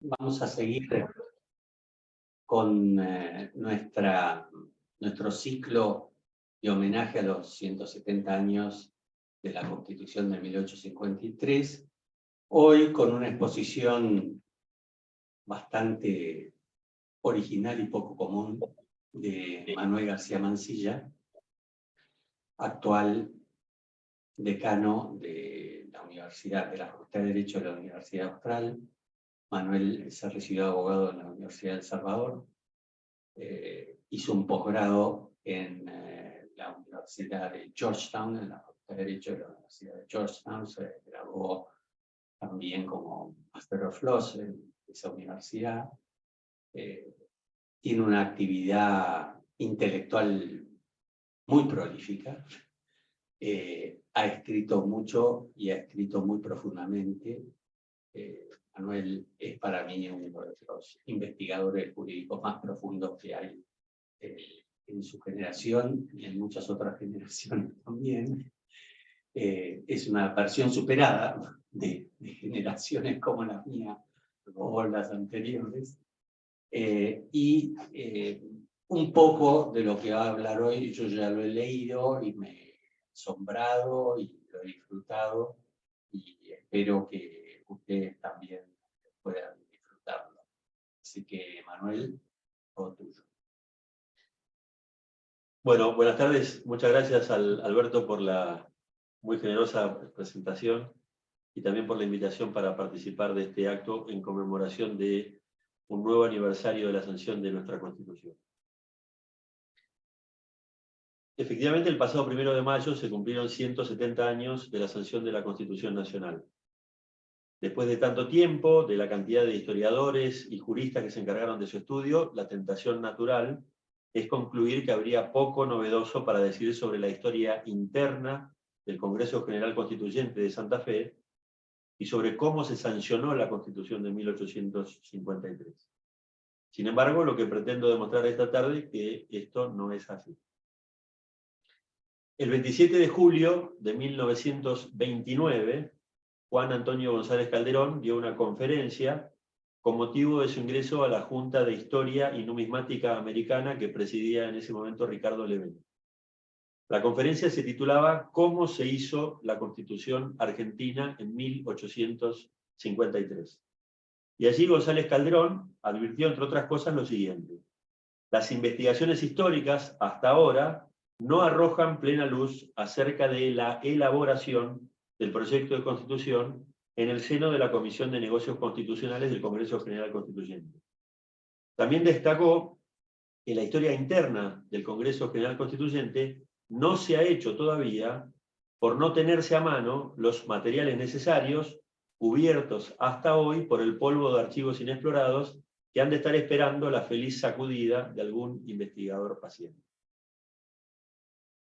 Vamos a seguir con nuestro ciclo de homenaje a los 170 años de la Constitución de 1853, hoy con una exposición bastante original y poco común de Manuel García Mansilla, actual decano de la Universidad de la Facultad de Derecho de la Universidad Austral. Manuel se recibió abogado en la Universidad de El Salvador, hizo un posgrado en la Universidad de Georgetown, en la Facultad de Derecho de la Universidad de Georgetown, se graduó también como Master of Laws en esa universidad. Tiene una actividad intelectual muy prolífica, ha escrito mucho y ha escrito muy profundamente. Manuel es para mí uno de los investigadores jurídicos más profundos que hay en su generación y en muchas otras generaciones también. Es una versión superada de generaciones como la mía o las anteriores. Un poco de lo que va a hablar hoy, yo ya lo he leído y me he asombrado y lo he disfrutado, y espero que ustedes también puedan disfrutarlo. Así que, Manuel, todo tuyo. Bueno, buenas tardes. Muchas gracias Alberto por la muy generosa presentación y también por la invitación para participar de este acto en conmemoración de un nuevo aniversario de la sanción de nuestra Constitución. Efectivamente, el pasado 1 de mayo se cumplieron 170 años de la sanción de la Constitución Nacional. Después de tanto tiempo, de la cantidad de historiadores y juristas que se encargaron de su estudio, la tentación natural es concluir que habría poco novedoso para decir sobre la historia interna del Congreso General Constituyente de Santa Fe y sobre cómo se sancionó la Constitución de 1853. Sin embargo, lo que pretendo demostrar esta tarde es que esto no es así. El 27 de julio de 1929, Juan Antonio González Calderón dio una conferencia con motivo de su ingreso a la Junta de Historia y Numismática Americana que presidía en ese momento Ricardo Levene. La conferencia se titulaba ¿Cómo se hizo la Constitución Argentina en 1853? Y allí González Calderón advirtió, entre otras cosas, lo siguiente: las investigaciones históricas hasta ahora no arrojan plena luz acerca de la elaboración del proyecto de Constitución en el seno de la Comisión de Negocios Constitucionales del Congreso General Constituyente. También destacó que la historia interna del Congreso General Constituyente no se ha hecho todavía por no tenerse a mano los materiales necesarios, cubiertos hasta hoy por el polvo de archivos inexplorados que han de estar esperando la feliz sacudida de algún investigador paciente.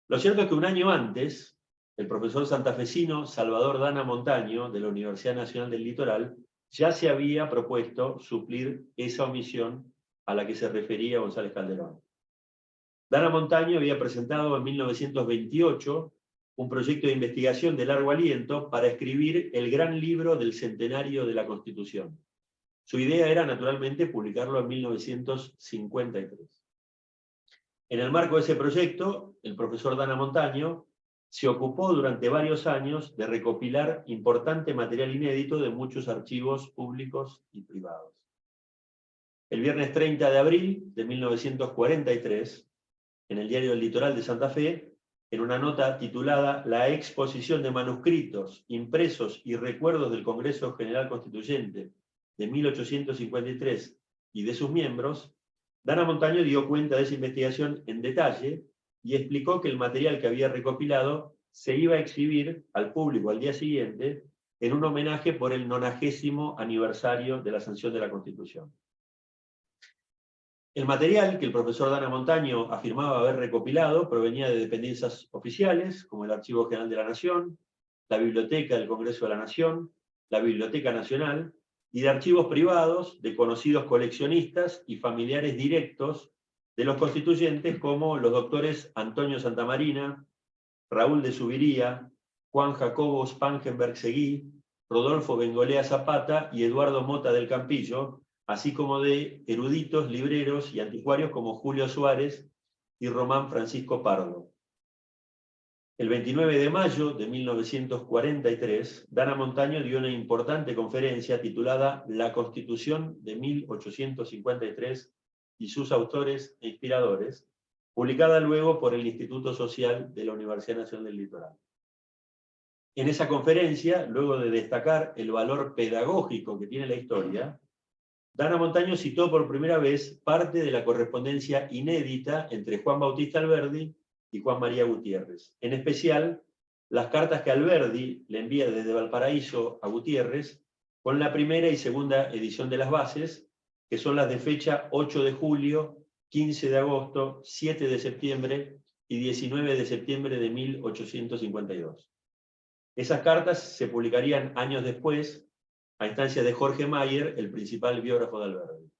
Lo cierto es que un año antes, el profesor santafesino Salvador Dana Montaño, de la Universidad Nacional del Litoral, ya se había propuesto suplir esa omisión a la que se refería González Calderón. Dana Montaño había presentado en 1928 un proyecto de investigación de largo aliento para escribir el gran libro del centenario de la Constitución. Su idea era, naturalmente, publicarlo en 1953. En el marco de ese proyecto, el profesor Dana Montaño se ocupó durante varios años de recopilar importante material inédito de muchos archivos públicos y privados. El viernes 30 de abril de 1943, en el diario El Litoral de Santa Fe, en una nota titulada La exposición de manuscritos, impresos y recuerdos del Congreso General Constituyente de 1853 y de sus miembros, Dana Montaño dio cuenta de esa investigación en detalle y explicó que el material que había recopilado se iba a exhibir al público al día siguiente en un homenaje por el 90º aniversario de la sanción de la Constitución. El material que el profesor Dana Montaño afirmaba haber recopilado provenía de dependencias oficiales, como el Archivo General de la Nación, la Biblioteca del Congreso de la Nación, la Biblioteca Nacional, y de archivos privados de conocidos coleccionistas y familiares directos de los constituyentes, como los doctores Antonio Santamarina, Raúl de Subiría, Juan Jacobo Spangenberg Seguí, Rodolfo Bengolea Zapata y Eduardo Mota del Campillo, así como de eruditos, libreros y anticuarios como Julio Suárez y Román Francisco Pardo. El 29 de mayo de 1943, Dana Montaño dio una importante conferencia titulada La Constitución de 1853 y sus autores e inspiradores, publicada luego por el Instituto Social de la Universidad Nacional del Litoral. En esa conferencia, luego de destacar el valor pedagógico que tiene la historia, Dana Montaño citó por primera vez parte de la correspondencia inédita entre Juan Bautista Alberdi y Juan María Gutiérrez. En especial, las cartas que Alberdi le envía desde Valparaíso a Gutiérrez con la primera y segunda edición de las bases, que son las de fecha 8 de julio, 15 de agosto, 7 de septiembre y 19 de septiembre de 1852. Esas cartas se publicarían años después, a instancia de Jorge Mayer, el principal biógrafo de Alberdi.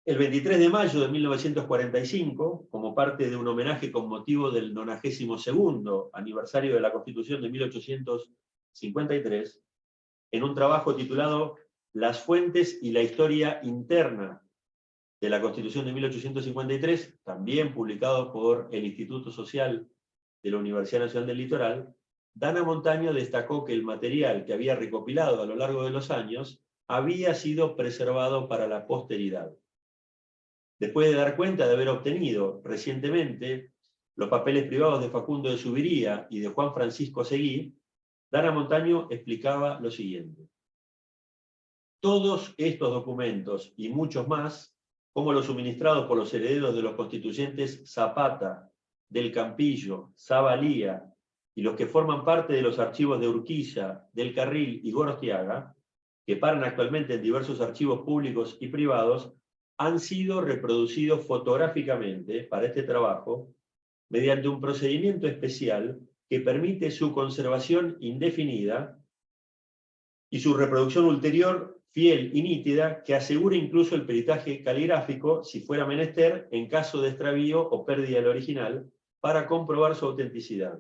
El 23 de mayo de 1945, como parte de un homenaje con motivo del 92º aniversario de la Constitución de 1853, en un trabajo titulado Las fuentes y la historia interna de la Constitución de 1853, también publicado por el Instituto Social de la Universidad Nacional del Litoral, Dana Montaño destacó que el material que había recopilado a lo largo de los años había sido preservado para la posteridad. Después de dar cuenta de haber obtenido recientemente los papeles privados de Facundo de Subiría y de Juan Francisco Seguí, Dana Montaño explicaba lo siguiente. Todos estos documentos y muchos más, como los suministrados por los herederos de los constituyentes Zapata, del Campillo, Zavalía, y los que forman parte de los archivos de Urquiza, del Carril y Gorostiaga, que paran actualmente en diversos archivos públicos y privados, han sido reproducidos fotográficamente para este trabajo mediante un procedimiento especial que permite su conservación indefinida y su reproducción ulterior fiel y nítida, que asegura incluso el peritaje caligráfico, si fuera menester, en caso de extravío o pérdida del original, para comprobar su autenticidad,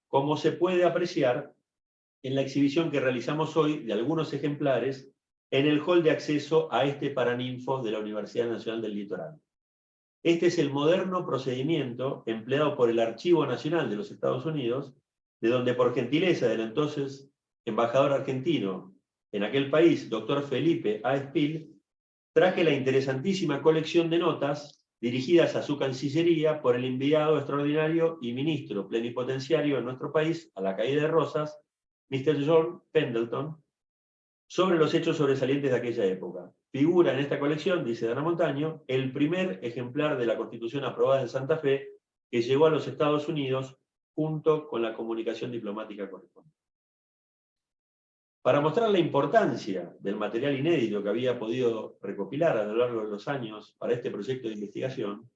como se puede apreciar en la exhibición que realizamos hoy de algunos ejemplares en el hall de acceso a este paraninfo de la Universidad Nacional del Litoral. Este es el moderno procedimiento empleado por el Archivo Nacional de los Estados Unidos, de donde por gentileza del entonces embajador argentino en aquel país, doctor Felipe A. Espil, traje la interesantísima colección de notas dirigidas a su Cancillería por el enviado extraordinario y ministro plenipotenciario en nuestro país, a la caída de Rosas, Mr. John Pendleton, sobre los hechos sobresalientes de aquella época. Figura en esta colección, dice Dana Montaño, el primer ejemplar de la Constitución aprobada en Santa Fe que llegó a los Estados Unidos junto con la comunicación diplomática correspondiente. Para mostrar la importancia del material inédito que había podido recopilar a lo largo de los años para este proyecto de investigación,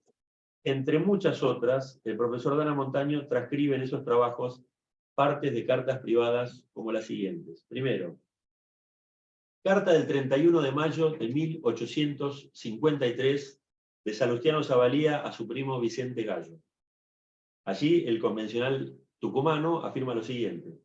entre muchas otras, el profesor Dana Montaño transcribe en esos trabajos partes de cartas privadas como las siguientes. Primero, carta del 31 de mayo de 1853 de Salustiano Zavalía a su primo Vicente Gallo. Allí el convencional tucumano afirma lo siguiente.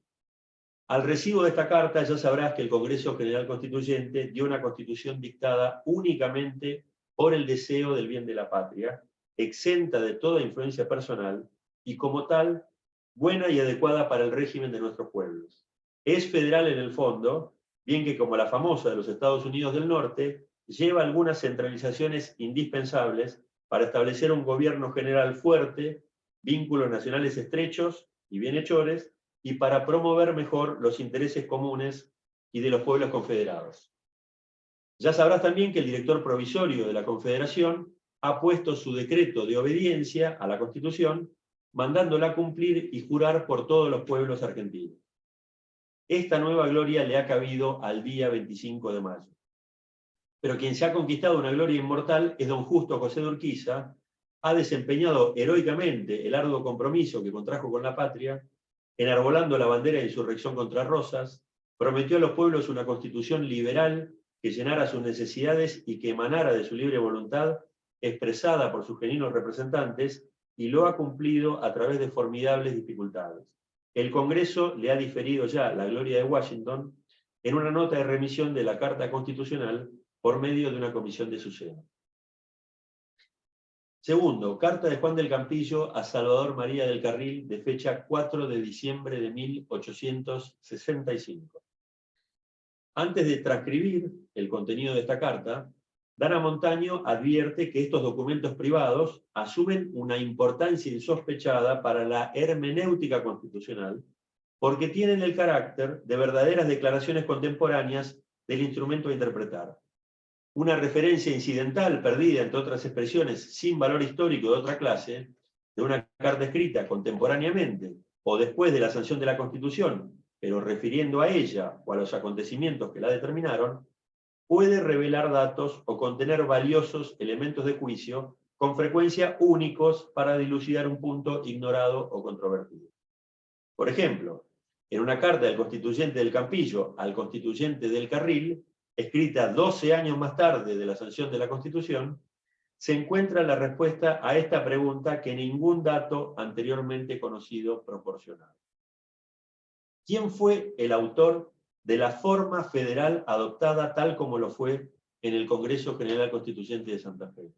Al recibo de esta carta ya sabrás que el Congreso General Constituyente dio una constitución dictada únicamente por el deseo del bien de la patria, exenta de toda influencia personal y como tal, buena y adecuada para el régimen de nuestros pueblos. Es federal en el fondo, bien que como la famosa de los Estados Unidos del Norte, lleva algunas centralizaciones indispensables para establecer un gobierno general fuerte, vínculos nacionales estrechos y bienhechores, y para promover mejor los intereses comunes y de los pueblos confederados. Ya sabrás también que el director provisorio de la Confederación ha puesto su decreto de obediencia a la Constitución, mandándola cumplir y jurar por todos los pueblos argentinos. Esta nueva gloria le ha cabido al día 25 de mayo. Pero quien se ha conquistado una gloria inmortal es don Justo José de Urquiza, ha desempeñado heroicamente el arduo compromiso que contrajo con la patria, enarbolando la bandera de insurrección contra Rosas, prometió a los pueblos una constitución liberal que llenara sus necesidades y que emanara de su libre voluntad, expresada por sus genuinos representantes, y lo ha cumplido a través de formidables dificultades. el Congreso le ha diferido ya la gloria de Washington en una nota de remisión de la Carta Constitucional por medio de una comisión de su seno. Segundo, carta de Juan del Campillo a Salvador María del Carril de fecha 4 de diciembre de 1865. Antes de transcribir el contenido de esta carta, Dana Montaño advierte que estos documentos privados asumen una importancia insospechada para la hermenéutica constitucional porque tienen el carácter de verdaderas declaraciones contemporáneas del instrumento a interpretar. Una referencia incidental perdida, entre otras expresiones, sin valor histórico de otra clase, de una carta escrita contemporáneamente o después de la sanción de la Constitución, pero refiriendo a ella o a los acontecimientos que la determinaron, puede revelar datos o contener valiosos elementos de juicio, con frecuencia únicos para dilucidar un punto ignorado o controvertido. Por ejemplo, en una carta del constituyente del Campillo al constituyente del Carril, escrita 12 años más tarde de la sanción de la Constitución, se encuentra la respuesta a esta pregunta que ningún dato anteriormente conocido proporcionaba. ¿Quién fue el autor de la forma federal adoptada tal como lo fue en el Congreso General Constituyente de Santa Fe?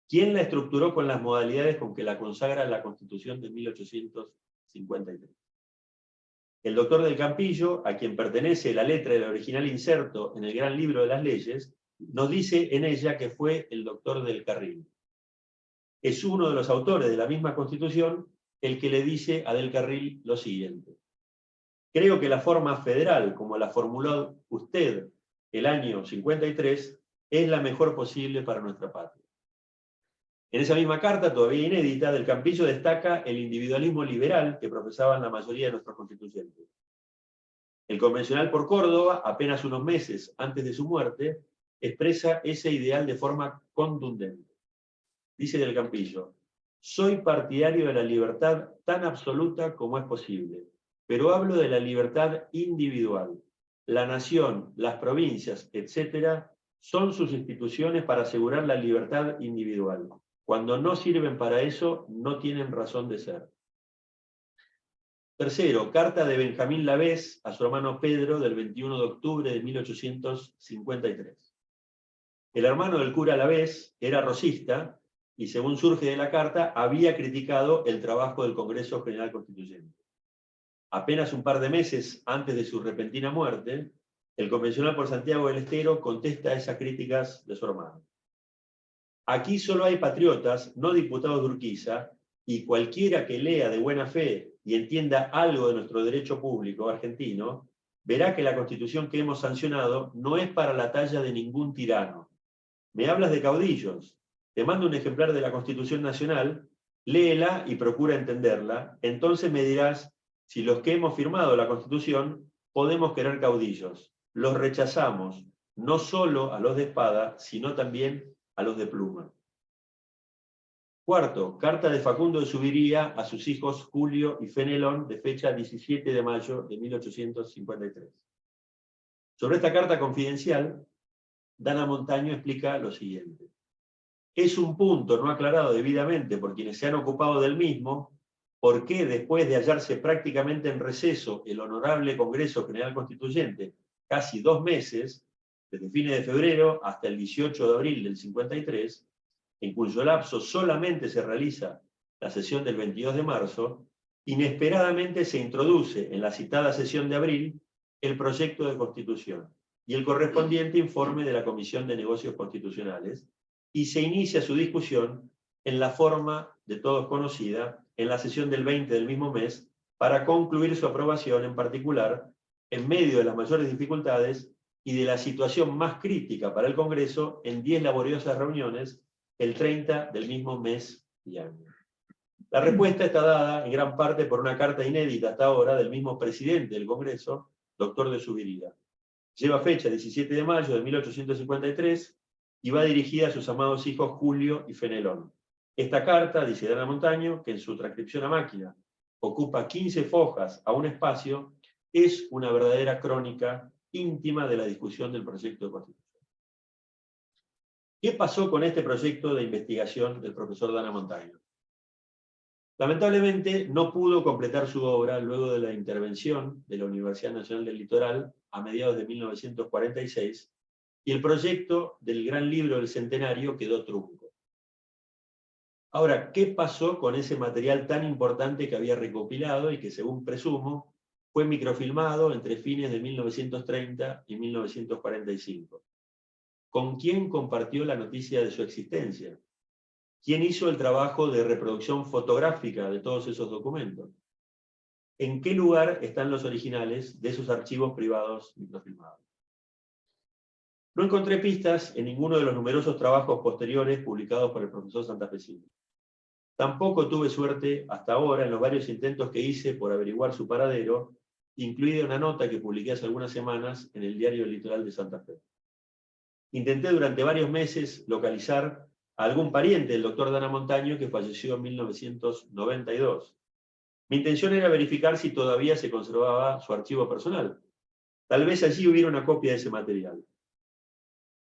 ¿Quién la estructuró con las modalidades con que la consagra la Constitución de 1853? El doctor del Campillo, a quien pertenece la letra del original inserto en el Gran Libro de las Leyes, nos dice en ella que fue el doctor del Carril. Es uno de los autores de la misma Constitución el que le dice a del Carril lo siguiente: creo que la forma federal, como la formuló usted el año 53, es la mejor posible para nuestra patria. En esa misma carta, todavía inédita, del Campillo destaca el individualismo liberal que profesaban la mayoría de nuestros constituyentes. El Convencional por Córdoba, apenas unos meses antes de su muerte, expresa ese ideal de forma contundente. Dice del Campillo: soy partidario de la libertad tan absoluta como es posible, pero hablo de la libertad individual. La nación, las provincias, etc., son sus instituciones para asegurar la libertad individual. Cuando no sirven para eso, no tienen razón de ser. Tercero, carta de Benjamín Lavés a su hermano Pedro del 21 de octubre de 1853. El hermano del cura Lavés era rosista y, según surge de la carta, había criticado el trabajo del Congreso General Constituyente. Apenas un par de meses antes de su repentina muerte, el Convencional por Santiago del Estero contesta a esas críticas de su hermano. Aquí solo hay patriotas, no diputados de Urquiza, y cualquiera que lea de buena fe y entienda algo de nuestro derecho público argentino, verá que la Constitución que hemos sancionado no es para la talla de ningún tirano. Me hablas de caudillos, te mando un ejemplar de la Constitución Nacional, léela y procura entenderla, entonces me dirás si los que hemos firmado la Constitución podemos querer caudillos. Los rechazamos, no solo a los de espada, sino también a los de pluma. Cuarto, carta de Facundo de Subiría a sus hijos Julio y Fenelón de fecha 17 de mayo de 1853. Sobre esta carta confidencial, Dana Montaño explica lo siguiente. Es un punto no aclarado debidamente por quienes se han ocupado del mismo, por qué después de hallarse prácticamente en receso el Honorable Congreso General Constituyente, casi 2 meses, desde fines de febrero hasta el 18 de abril del 53, en cuyo lapso solamente se realiza la sesión del 22 de marzo, inesperadamente se introduce en la citada sesión de abril el proyecto de Constitución y el correspondiente informe de la Comisión de Negocios Constitucionales, y se inicia su discusión en la forma de todos conocida en la sesión del 20 del mismo mes, para concluir su aprobación en particular en medio de las mayores dificultades y de la situación más crítica para el Congreso en 10 laboriosas reuniones el 30 del mismo mes y año. La respuesta está dada en gran parte por una carta inédita hasta ahora del mismo presidente del Congreso, doctor de Subiría. Lleva fecha 17 de mayo de 1853 y va dirigida a sus amados hijos Julio y Fenelón. Esta carta, dice Dana Montaño, que en su transcripción a máquina ocupa 15 fojas a un espacio, es una verdadera crónica íntima de la discusión del proyecto de Constitución. ¿Qué pasó con este proyecto de investigación del profesor Dana Montaño? Lamentablemente no pudo completar su obra luego de la intervención de la Universidad Nacional del Litoral a mediados de 1946, y el proyecto del Gran Libro del Centenario quedó trunco. Ahora, ¿qué pasó con ese material tan importante que había recopilado y que, según presumo, fue microfilmado entre fines de 1930 y 1945? ¿Con quién compartió la noticia de su existencia? ¿Quién hizo el trabajo de reproducción fotográfica de todos esos documentos? ¿En qué lugar están los originales de esos archivos privados microfilmados? No encontré pistas en ninguno de los numerosos trabajos posteriores publicados por el profesor santafesino. Tampoco tuve suerte hasta ahora en los varios intentos que hice por averiguar su paradero, incluida una nota que publiqué hace algunas semanas en el diario El Litoral de Santa Fe. Intenté durante varios meses localizar a algún pariente del doctor Dana Montaño, que falleció en 1992. Mi intención era verificar si todavía se conservaba su archivo personal. Tal vez allí hubiera una copia de ese material.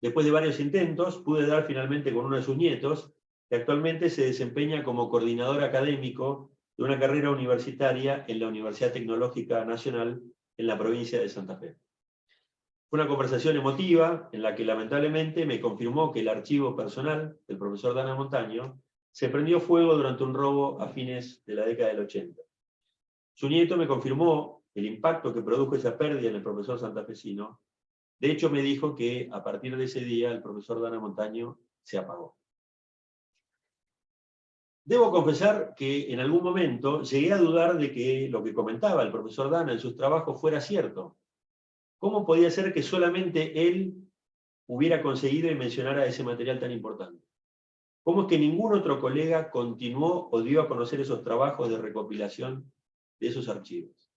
Después de varios intentos, pude dar finalmente con uno de sus nietos, que actualmente se desempeña como coordinador académico de una carrera universitaria en la Universidad Tecnológica Nacional en la provincia de Santa Fe. Fue una conversación emotiva en la que lamentablemente me confirmó que el archivo personal del profesor Dana Montaño se prendió fuego durante un robo a fines de la década del 80. Su nieto me confirmó el impacto que produjo esa pérdida en el profesor santafesino. De hecho, me dijo que a partir de ese día el profesor Dana Montaño se apagó. Debo confesar que en algún momento llegué a dudar de que lo que comentaba el profesor Dana en sus trabajos fuera cierto. ¿Cómo podía ser que solamente él hubiera conseguido y mencionara ese material tan importante? ¿Cómo es que ningún otro colega continuó o dio a conocer esos trabajos de recopilación de esos archivos?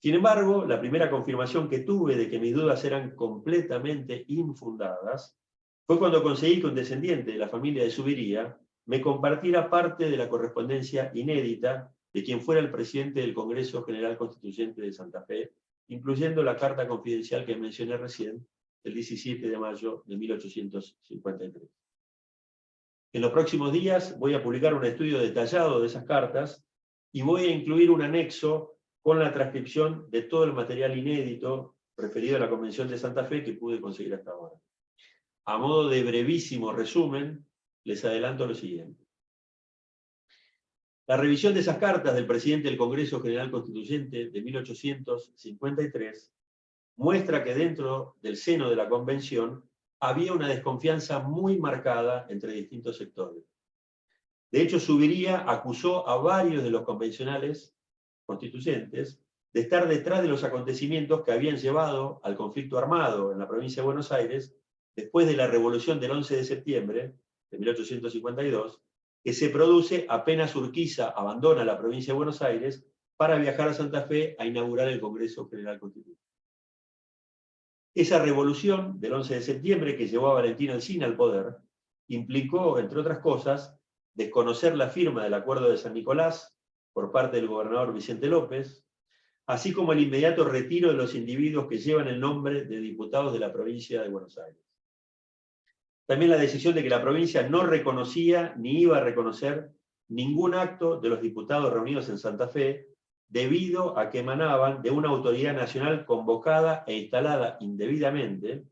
Sin embargo, la primera confirmación que tuve de que mis dudas eran completamente infundadas fue cuando conseguí que un descendiente de la familia de Zuviría me compartiera parte de la correspondencia inédita de quien fuera el presidente del Congreso General Constituyente de Santa Fe, incluyendo la carta confidencial que mencioné recién, el 17 de mayo de 1853. En los próximos días voy a publicar un estudio detallado de esas cartas y voy a incluir un anexo con la transcripción de todo el material inédito referido a la Convención de Santa Fe que pude conseguir hasta ahora. A modo de brevísimo resumen, les adelanto lo siguiente. La revisión de esas cartas del presidente del Congreso General Constituyente de 1853 muestra que dentro del seno de la Convención había una desconfianza muy marcada entre distintos sectores. De hecho, Zuviría acusó a varios de los convencionales constituyentes de estar detrás de los acontecimientos que habían llevado al conflicto armado en la provincia de Buenos Aires después de la revolución del 11 de septiembre de 1852, que se produce apenas Urquiza abandona la provincia de Buenos Aires para viajar a Santa Fe a inaugurar el Congreso General Constituyente. Esa revolución del 11 de septiembre que llevó a Valentín Alsina al poder implicó, entre otras cosas, desconocer la firma del Acuerdo de San Nicolás por parte del gobernador Vicente López, así como el inmediato retiro de los individuos que llevan el nombre de diputados de la provincia de Buenos Aires. También la decisión de que la provincia no reconocía ni iba a reconocer ningún acto de los diputados reunidos en Santa Fe, debido a que emanaban de una autoridad nacional convocada e instalada indebidamente,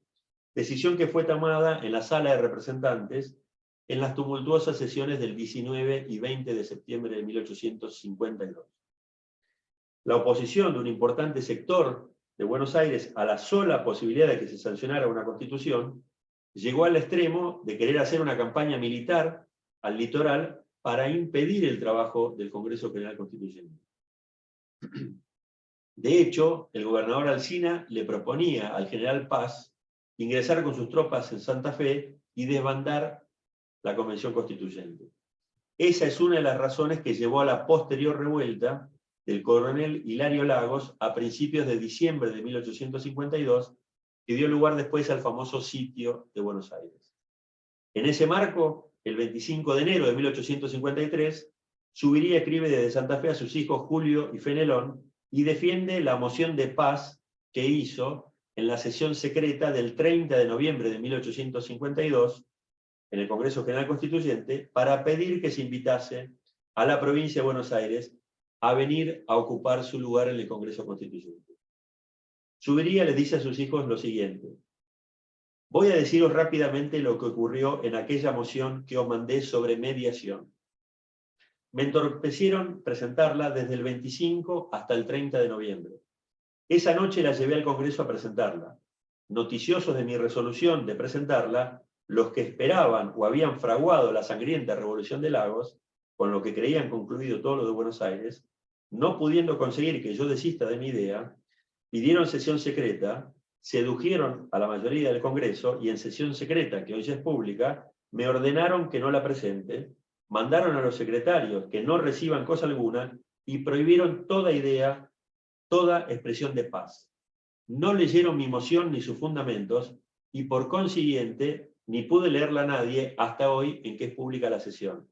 decisión que fue tomada en la Sala de Representantes en las tumultuosas sesiones del 19 y 20 de septiembre de 1852. La oposición de un importante sector de Buenos Aires a la sola posibilidad de que se sancionara una constitución llegó al extremo de querer hacer una campaña militar al litoral para impedir el trabajo del Congreso General Constituyente. De hecho, el gobernador Alsina le proponía al general Paz ingresar con sus tropas en Santa Fe y desbandar la Convención Constituyente. Esa es una de las razones que llevó a la posterior revuelta del coronel Hilario Lagos a principios de diciembre de 1852, que dio lugar después al famoso sitio de Buenos Aires. En ese marco, el 25 de enero de 1853, Zuviría escribe desde Santa Fe a sus hijos Julio y Fenelón y defiende la moción de paz que hizo en la sesión secreta del 30 de noviembre de 1852 en el Congreso General Constituyente para pedir que se invitase a la provincia de Buenos Aires a venir a ocupar su lugar en el Congreso Constituyente. Zuviría les dice a sus hijos lo siguiente: voy a deciros rápidamente lo que ocurrió en aquella moción que os mandé sobre mediación. Me entorpecieron presentarla desde el 25 hasta el 30 de noviembre. Esa noche la llevé al Congreso a presentarla. Noticiosos de mi resolución de presentarla, los que esperaban o habían fraguado la sangrienta Revolución de Lagos, con lo que creían concluido todo lo de Buenos Aires, no pudiendo conseguir que yo desista de mi idea, pidieron sesión secreta, sedujeron a la mayoría del Congreso y en sesión secreta, que hoy ya es pública, me ordenaron que no la presente, mandaron a los secretarios que no reciban cosa alguna y prohibieron toda idea, toda expresión de paz. No leyeron mi moción ni sus fundamentos y por consiguiente ni pude leerla a nadie hasta hoy en que es pública la sesión.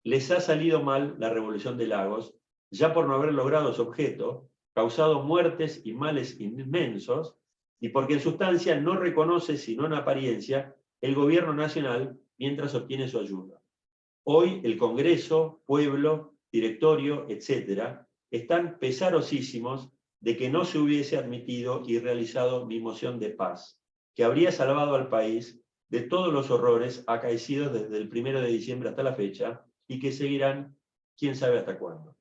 Les ha salido mal la Revolución de Lagos, ya por no haber logrado su objeto, causado muertes y males inmensos, y porque en sustancia no reconoce, sino en apariencia, el gobierno nacional mientras obtiene su ayuda. Hoy el Congreso, pueblo, directorio, etc., están pesarosísimos de que no se hubiese admitido y realizado mi moción de paz, que habría salvado al país de todos los horrores acaecidos desde el 1 de diciembre hasta la fecha y que seguirán quién sabe hasta cuándo.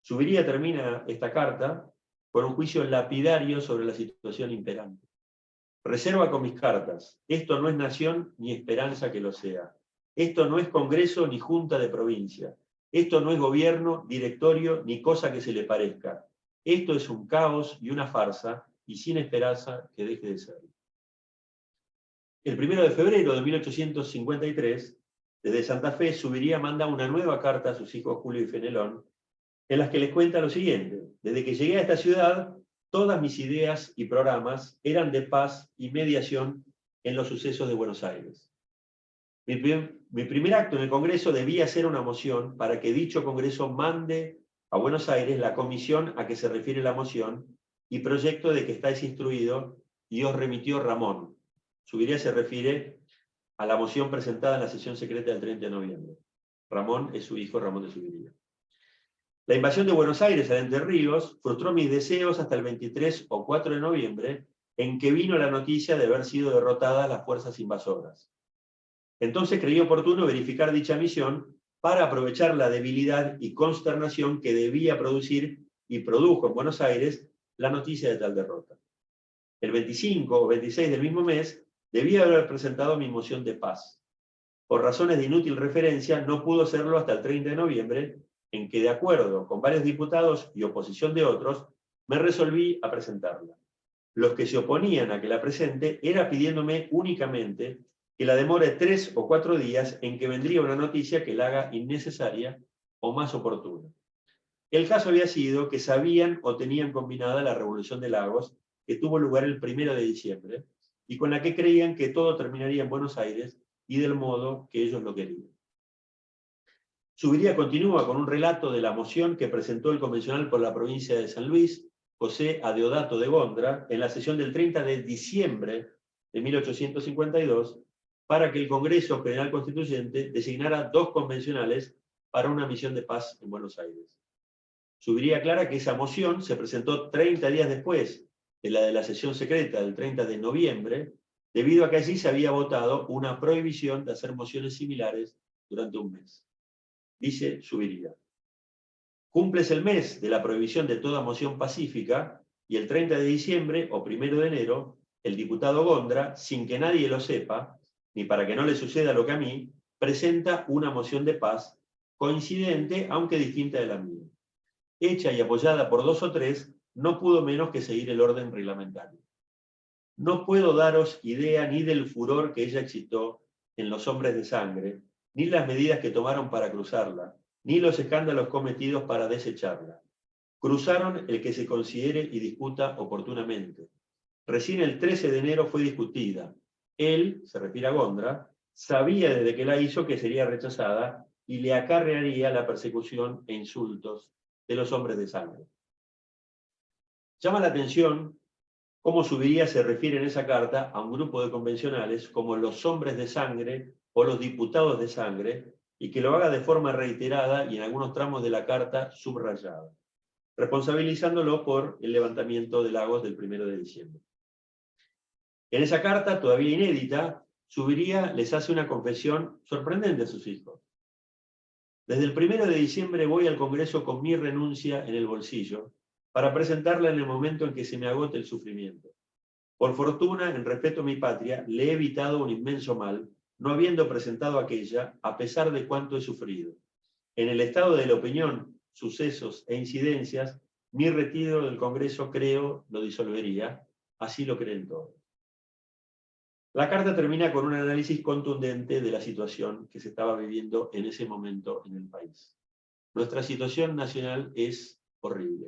Zuviría termina esta carta con un juicio lapidario sobre la situación imperante. Reserva con mis cartas. Esto no es nación ni esperanza que lo sea. Esto no es Congreso ni Junta de Provincia. Esto no es gobierno, directorio, ni cosa que se le parezca. Esto es un caos y una farsa, y sin esperanza que deje de serlo. El 1 de febrero de 1853, desde Santa Fe, Zuviría manda una nueva carta a sus hijos Julio y Fenelón, en las que les cuenta lo siguiente: desde que llegué a esta ciudad, todas mis ideas y programas eran de paz y mediación en los sucesos de Buenos Aires. Mi primer acto en el Congreso debía ser una moción para que dicho Congreso mande a Buenos Aires la comisión a que se refiere la moción y proyecto de que estáis instruido y os remitió Ramón. Zuviría se refiere a la moción presentada en la sesión secreta del 30 de noviembre. Ramón es su hijo, Ramón de Zuviría. La invasión de Buenos Aires a Entre Ríos frustró mis deseos hasta el 23 o 4 de noviembre, en que vino la noticia de haber sido derrotadas las fuerzas invasoras. Entonces creí oportuno verificar dicha misión para aprovechar la debilidad y consternación que debía producir y produjo en Buenos Aires la noticia de tal derrota. El 25 o 26 del mismo mes debía haber presentado mi moción de paz. Por razones de inútil referencia no pudo hacerlo hasta el 30 de noviembre, en que, de acuerdo con varios diputados y oposición de otros, me resolví a presentarla. Los que se oponían a que la presente era pidiéndome únicamente que la demore 3 o 4 días, en que vendría una noticia que la haga innecesaria o más oportuna. El caso había sido que sabían o tenían combinada la Revolución de Lagos, que tuvo lugar el 1 de diciembre, y con la que creían que todo terminaría en Buenos Aires y del modo que ellos lo querían. Zuviría continúa con un relato de la moción que presentó el convencional por la provincia de San Luis, José Adeodato de Gondra, en la sesión del 30 de diciembre de 1852, para que el Congreso General Constituyente designara 2 convencionales para una misión de paz en Buenos Aires. Zuviría aclara que esa moción se presentó 30 días después de la sesión secreta del 30 de noviembre, debido a que allí se había votado una prohibición de hacer mociones similares durante un mes. Dice Zuviría: cumples el mes de la prohibición de toda moción pacífica y el 30 de diciembre o 1 de enero, el diputado Gondra, sin que nadie lo sepa, ni para que no le suceda lo que a mí, presenta una moción de paz coincidente, aunque distinta de la mía. Hecha y apoyada por 2 o 3, no pudo menos que seguir el orden reglamentario. No puedo daros idea ni del furor que ella excitó en los hombres de sangre, ni las medidas que tomaron para cruzarla, ni los escándalos cometidos para desecharla. Cruzaron el que se considere y discuta oportunamente. Recién el 13 de enero fue discutida. Él, se refiere a Gondra, sabía desde que la hizo que sería rechazada y le acarrearía la persecución e insultos de los hombres de sangre. Llama la atención cómo Zuviría se refiere en esa carta a un grupo de convencionales como los hombres de sangre o los diputados de sangre, y que lo haga de forma reiterada y en algunos tramos de la carta subrayada, responsabilizándolo por el levantamiento de Lagos del 1 de diciembre. En esa carta, todavía inédita, Zuviría les hace una confesión sorprendente a sus hijos. Desde el 1 de diciembre voy al Congreso con mi renuncia en el bolsillo para presentarla en el momento en que se me agote el sufrimiento. Por fortuna, en respeto a mi patria, le he evitado un inmenso mal, no habiendo presentado aquella, a pesar de cuánto he sufrido. En el estado de la opinión, sucesos e incidencias, mi retiro del Congreso, creo, lo disolvería. Así lo creen todos. La carta termina con un análisis contundente de la situación que se estaba viviendo en ese momento en el país. Nuestra situación nacional es horrible.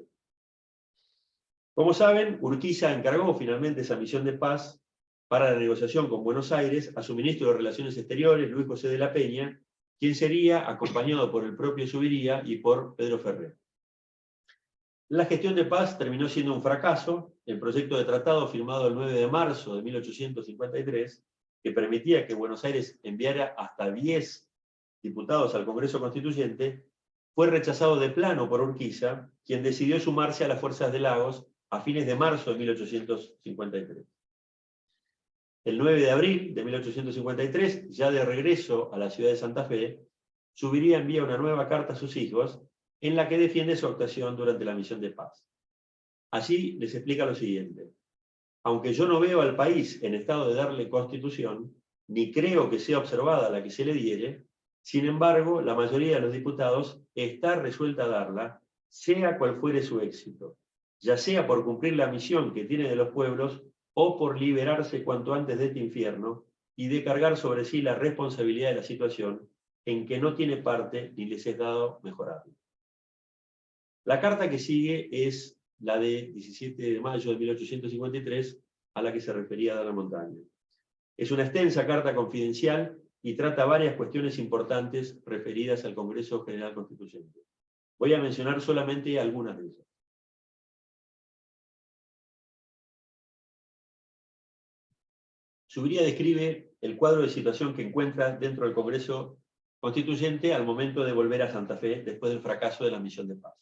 Como saben, Urquiza encargó finalmente esa misión de paz para la negociación con Buenos Aires a su ministro de Relaciones Exteriores, Luis José de la Peña, quien sería acompañado por el propio Zuviría y por Pedro Ferrer. La gestión de paz terminó siendo un fracaso. El proyecto de tratado firmado el 9 de marzo de 1853, que permitía que Buenos Aires enviara hasta 10 diputados al Congreso Constituyente, fue rechazado de plano por Urquiza, quien decidió sumarse a las fuerzas de Lagos a fines de marzo de 1853. El 9 de abril de 1853, ya de regreso a la ciudad de Santa Fe, Zuviría envía una nueva carta a sus hijos, en la que defiende su actuación durante la misión de paz. Allí les explica lo siguiente: aunque yo no veo al país en estado de darle constitución, ni creo que sea observada la que se le diere, sin embargo, la mayoría de los diputados está resuelta a darla, sea cual fuere su éxito, ya sea por cumplir la misión que tiene de los pueblos, o por liberarse cuanto antes de este infierno, y de cargar sobre sí la responsabilidad de la situación, en que no tiene parte ni les es dado mejorarla. La carta que sigue es la de 17 de mayo de 1853, a la que se refería Dana Montaño. Es una extensa carta confidencial y trata varias cuestiones importantes referidas al Congreso General Constituyente. Voy a mencionar solamente algunas de ellas. Zuviría describe el cuadro de situación que encuentra dentro del Congreso Constituyente al momento de volver a Santa Fe después del fracaso de la misión de paz.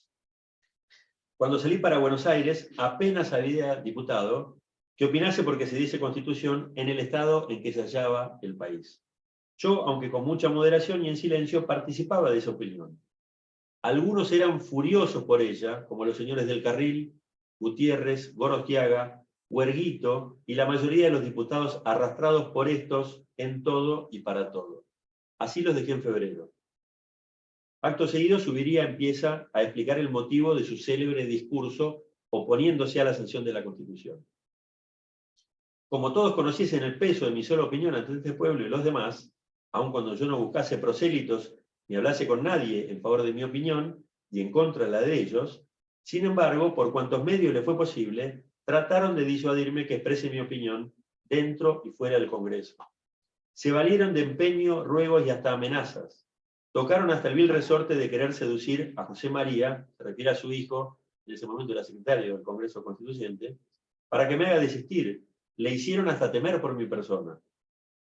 Cuando salí para Buenos Aires, apenas había diputado que opinase porque se diese constitución en el estado en que se hallaba el país. Yo, aunque con mucha moderación y en silencio, participaba de esa opinión. Algunos eran furiosos por ella, como los señores del Carril, Gutiérrez, Gorostiaga, Huerguito y la mayoría de los diputados arrastrados por estos en todo y para todo. Así los dejé en febrero. Acto seguido, Zuviría empieza a explicar el motivo de su célebre discurso oponiéndose a la sanción de la Constitución. Como todos conociesen el peso de mi sola opinión ante este pueblo y los demás, aun cuando yo no buscase prosélitos ni hablase con nadie en favor de mi opinión y en contra de la de ellos, sin embargo, por cuantos medios le fue posible, trataron de disuadirme que exprese mi opinión dentro y fuera del Congreso. Se valieron de empeño, ruegos y hasta amenazas. Tocaron hasta el vil resorte de querer seducir a José María, se refiere a su hijo, en ese momento era secretario del Congreso Constituyente, para que me haga desistir. Le hicieron hasta temer por mi persona.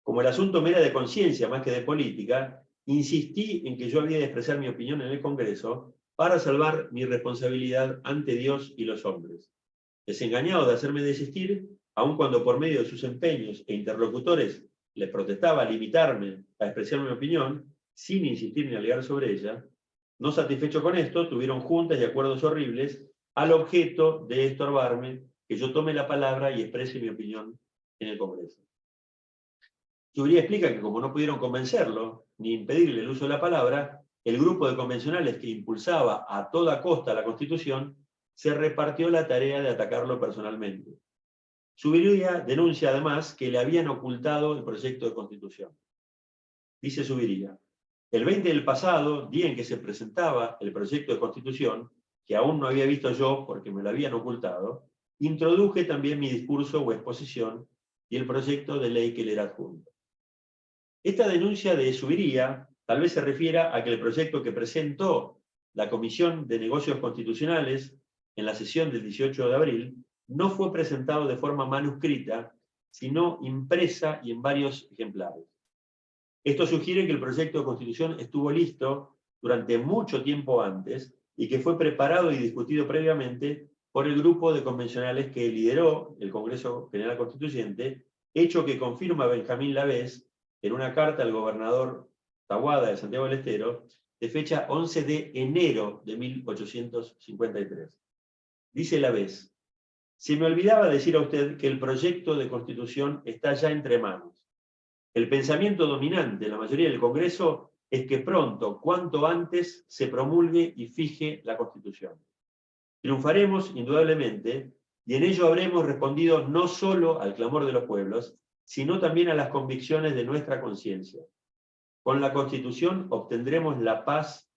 Como el asunto me era de conciencia más que de política, insistí en que yo había de expresar mi opinión en el Congreso para salvar mi responsabilidad ante Dios y los hombres. Desengañados de hacerme desistir, aun cuando por medio de sus empeños e interlocutores les protestaba limitarme a expresar mi opinión, sin insistir ni alegar sobre ella, no satisfecho con esto, tuvieron juntas y acuerdos horribles al objeto de estorbarme que yo tome la palabra y exprese mi opinión en el Congreso. Zuviría explica que como no pudieron convencerlo, ni impedirle el uso de la palabra, el grupo de convencionales que impulsaba a toda costa la Constitución se repartió la tarea de atacarlo personalmente. Zuviría denuncia además que le habían ocultado el proyecto de Constitución. Dice Zuviría: el 20 del pasado, día en que se presentaba el proyecto de Constitución, que aún no había visto yo porque me lo habían ocultado, introduje también mi discurso o exposición y el proyecto de ley que le era adjunto. Esta denuncia de Zuviría tal vez se refiera a que el proyecto que presentó la Comisión de Negocios Constitucionales en la sesión del 18 de abril no fue presentado de forma manuscrita, sino impresa y en varios ejemplares. Esto sugiere que el proyecto de constitución estuvo listo durante mucho tiempo antes y que fue preparado y discutido previamente por el grupo de convencionales que lideró el Congreso General Constituyente, hecho que confirma Benjamín Lavés en una carta al gobernador Taboada de Santiago del Estero, de fecha 11 de enero de 1853. Dice Lavés: se me olvidaba decir a usted que el proyecto de constitución está ya entre manos. El pensamiento dominante en la mayoría del Congreso es que pronto, cuanto antes, se promulgue y fije la Constitución. Triunfaremos, indudablemente, y en ello habremos respondido no solo al clamor de los pueblos, sino también a las convicciones de nuestra conciencia. Con la Constitución obtendremos la paz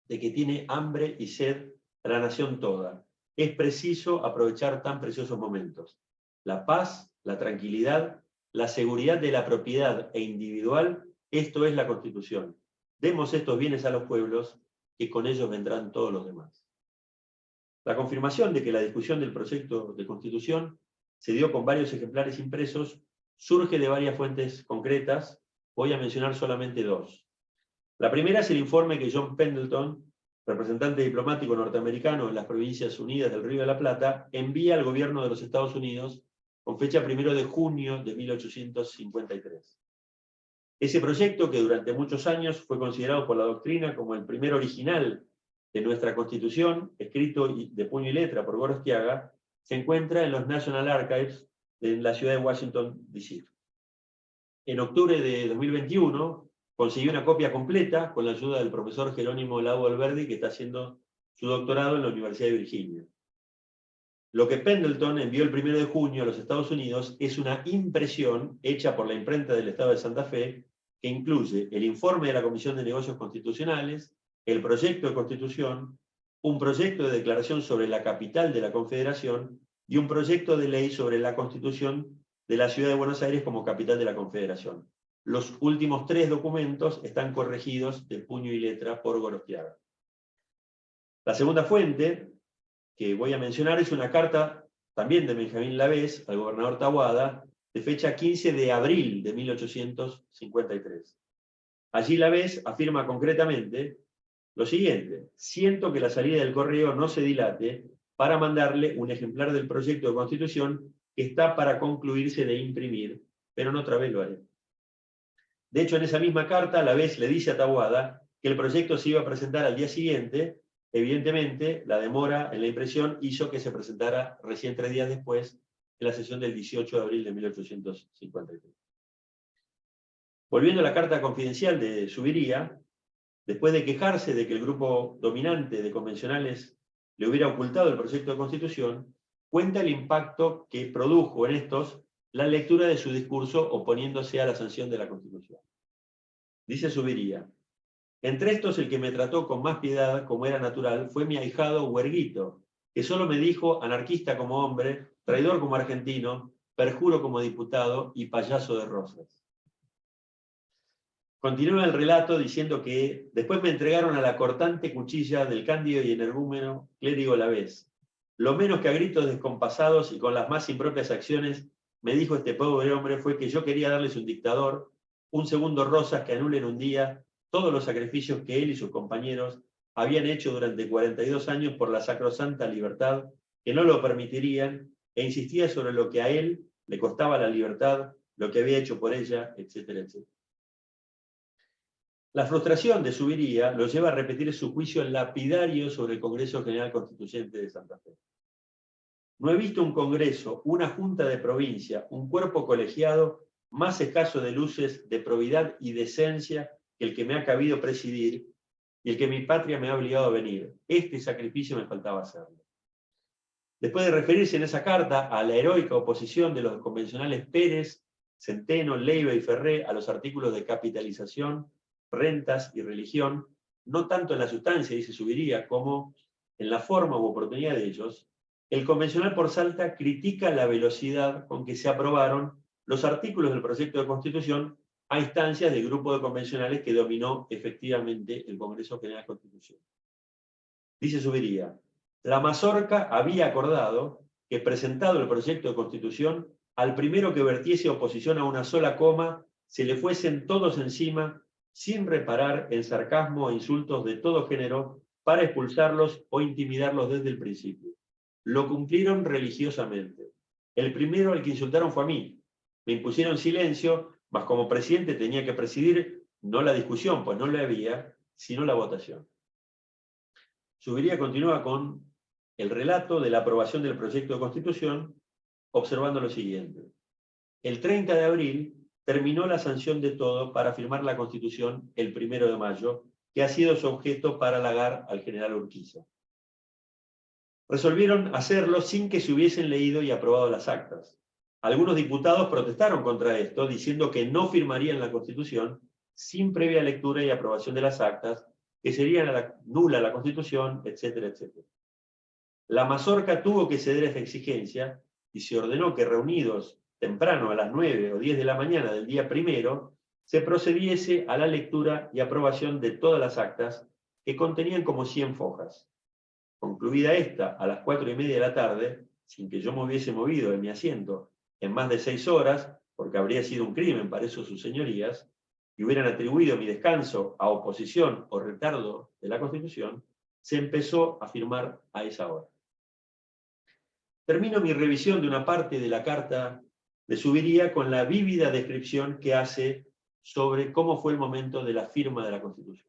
de que tiene hambre y sed la nación toda. Es preciso aprovechar tan preciosos momentos. La paz, la tranquilidad, la seguridad de la propiedad e individual, esto es la Constitución. Demos estos bienes a los pueblos, que con ellos vendrán todos los demás. La confirmación de que la discusión del proyecto de Constitución se dio con varios ejemplares impresos surge de varias fuentes concretas. Voy a mencionar solamente dos. La primera es el informe que John Pendleton, representante diplomático norteamericano en las Provincias Unidas del Río de la Plata, envía al gobierno de los Estados Unidos con fecha 1 de junio de 1853. Ese proyecto, que durante muchos años fue considerado por la doctrina como el primer original de nuestra Constitución, escrito de puño y letra por Gorostiaga, se encuentra en los National Archives de la ciudad de Washington, D.C. En octubre de 2021, consiguió una copia completa con la ayuda del profesor Jerónimo Lago Alberdi, que está haciendo su doctorado en la Universidad de Virginia. Lo que Pendleton envió el 1 de junio a los Estados Unidos es una impresión hecha por la imprenta del Estado de Santa Fe, que incluye el informe de la Comisión de Negocios Constitucionales, el proyecto de Constitución, un proyecto de declaración sobre la capital de la Confederación y un proyecto de ley sobre la Constitución de la Ciudad de Buenos Aires como capital de la Confederación. Los últimos 3 documentos están corregidos de puño y letra por Gorostiaga. La segunda fuente que voy a mencionar es una carta también de Benjamín Lavés al gobernador Taboada, de fecha 15 de abril de 1853. Allí Lavés afirma concretamente lo siguiente: siento que la salida del correo no se dilate para mandarle un ejemplar del proyecto de Constitución que está para concluirse de imprimir, pero no otra vez lo haré. De hecho, en esa misma carta, Lavés le dice a Taboada que el proyecto se iba a presentar al día siguiente. Evidentemente, la demora en la impresión hizo que se presentara recién 3 días después, en la sesión del 18 de abril de 1853. Volviendo a la carta confidencial de Zuviría, después de quejarse de que el grupo dominante de convencionales le hubiera ocultado el proyecto de Constitución, cuenta el impacto que produjo en estos la lectura de su discurso oponiéndose a la sanción de la Constitución. Dice Zuviría: entre estos, el que me trató con más piedad, como era natural, fue mi ahijado Huerguito, que solo me dijo anarquista como hombre, traidor como argentino, perjuro como diputado y payaso de rosas. Continúa el relato diciendo que después me entregaron a la cortante cuchilla del cándido y energúmeno clérigo Lavés. Lo menos que a gritos descompasados y con las más impropias acciones me dijo este pobre hombre fue que yo quería darles un dictador, un segundo Rosas que anule en un día todos los sacrificios que él y sus compañeros habían hecho durante 42 años por la sacrosanta libertad, que no lo permitirían, e insistía sobre lo que a él le costaba la libertad, lo que había hecho por ella, etcétera, etcétera. La frustración de Zuviría lo lleva a repetir su juicio lapidario sobre el Congreso General Constituyente de Santa Fe. No he visto un congreso, una junta de provincia, un cuerpo colegiado más escaso de luces de probidad y decencia que el que me ha cabido presidir y el que mi patria me ha obligado a venir. Este sacrificio me faltaba hacerlo. Después de referirse en esa carta a la heroica oposición de los convencionales Pérez, Centeno, Leiva y Ferré a los artículos de capitalización, rentas y religión, no tanto en la sustancia, dice Zuviría, como en la forma u oportunidad de ellos, el convencional por Salta critica la velocidad con que se aprobaron los artículos del proyecto de Constitución a instancias del grupo de convencionales que dominó efectivamente el Congreso General Constitución. Dice Zuviría: la mazorca había acordado que, presentado el proyecto de Constitución, al primero que vertiese oposición a una sola coma se le fuesen todos encima, sin reparar en sarcasmo e insultos de todo género, para expulsarlos o intimidarlos desde el principio. Lo cumplieron religiosamente. El primero al que insultaron fue a mí. Me impusieron silencio, mas como presidente tenía que presidir no la discusión, pues no la había, sino la votación. Zuviría continúa con el relato de la aprobación del proyecto de Constitución, observando lo siguiente. El 30 de abril terminó la sanción de todo para firmar la Constitución el 1 de mayo, que ha sido su objeto para halagar al general Urquiza. Resolvieron hacerlo sin que se hubiesen leído y aprobado las actas. Algunos diputados protestaron contra esto, diciendo que no firmarían la Constitución sin previa lectura y aprobación de las actas, que sería nula la Constitución, etcétera, etcétera. La mazorca tuvo que ceder a esta exigencia y se ordenó que reunidos temprano a las 9 o 10 de la mañana del día 1, se procediese a la lectura y aprobación de todas las actas, que contenían como 100 fojas. Concluida esta a las 4:30 de la tarde, sin que yo me hubiese movido de mi asiento en más de 6 horas, porque habría sido un crimen para eso sus señorías, y hubieran atribuido mi descanso a oposición o retardo de la Constitución, se empezó a firmar a esa hora. Termino mi revisión de una parte de la carta de Zuviría con la vívida descripción que hace sobre cómo fue el momento de la firma de la Constitución.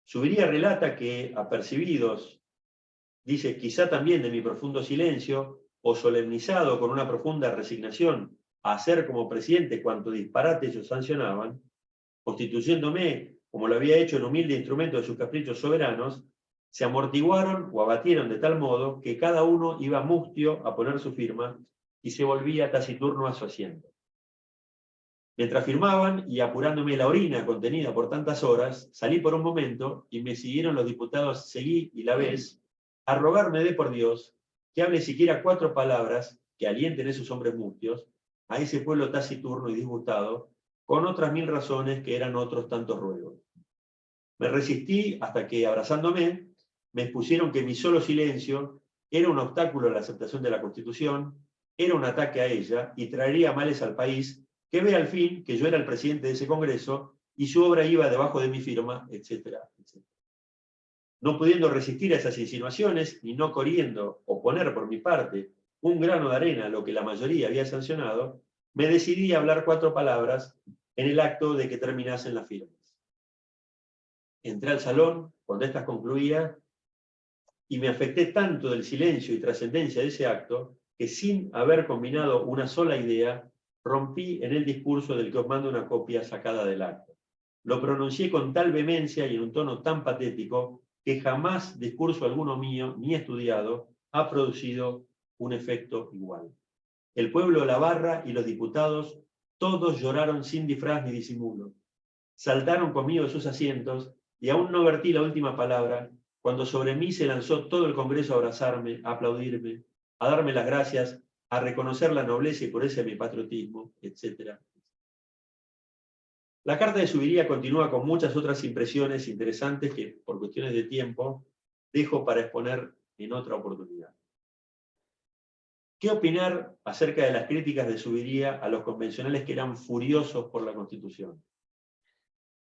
Zuviría relata que, apercibidos, dice, quizá también de mi profundo silencio, o solemnizado con una profunda resignación a hacer como presidente cuanto disparate ellos sancionaban, constituyéndome, como lo había hecho en humilde instrumento de sus caprichos soberanos, se amortiguaron o abatieron de tal modo que cada uno iba mustio a poner su firma y se volvía taciturno a su asiento. Mientras firmaban y apurándome la orina contenida por tantas horas, salí por un momento y me siguieron los diputados Seguí y Lavés a rogarme de por Dios que hable siquiera 4 palabras que alienten a esos hombres mustios, a ese pueblo taciturno y disgustado, con otras 1000 razones que eran otros tantos ruegos. Me resistí hasta que, abrazándome, me expusieron que mi solo silencio era un obstáculo a la aceptación de la Constitución, era un ataque a ella y traería males al país, que vea al fin que yo era el presidente de ese Congreso y su obra iba debajo de mi firma, etcétera, etcétera. No pudiendo resistir a esas insinuaciones y no queriendo oponer por mi parte un grano de arena a lo que la mayoría había sancionado, me decidí a hablar 4 palabras en el acto de que terminasen las firmas. Entré al salón cuando estas concluía y me afecté tanto del silencio y trascendencia de ese acto que, sin haber combinado una sola idea, rompí en el discurso del que os mando una copia sacada del acto. Lo pronuncié con tal vehemencia y en un tono tan patético que jamás discurso alguno mío, ni estudiado, ha producido un efecto igual. El pueblo de la barra y los diputados todos lloraron sin disfraz ni disimulo. Saltaron conmigo de sus asientos y aún no vertí la última palabra cuando sobre mí se lanzó todo el Congreso a abrazarme, a aplaudirme, a darme las gracias, a reconocer la nobleza y pureza de mi patriotismo, etc. La carta de Zuviría continúa con muchas otras impresiones interesantes que, por cuestiones de tiempo, dejo para exponer en otra oportunidad. ¿Qué opinar acerca de las críticas de Zuviría a los convencionales que eran furiosos por la Constitución?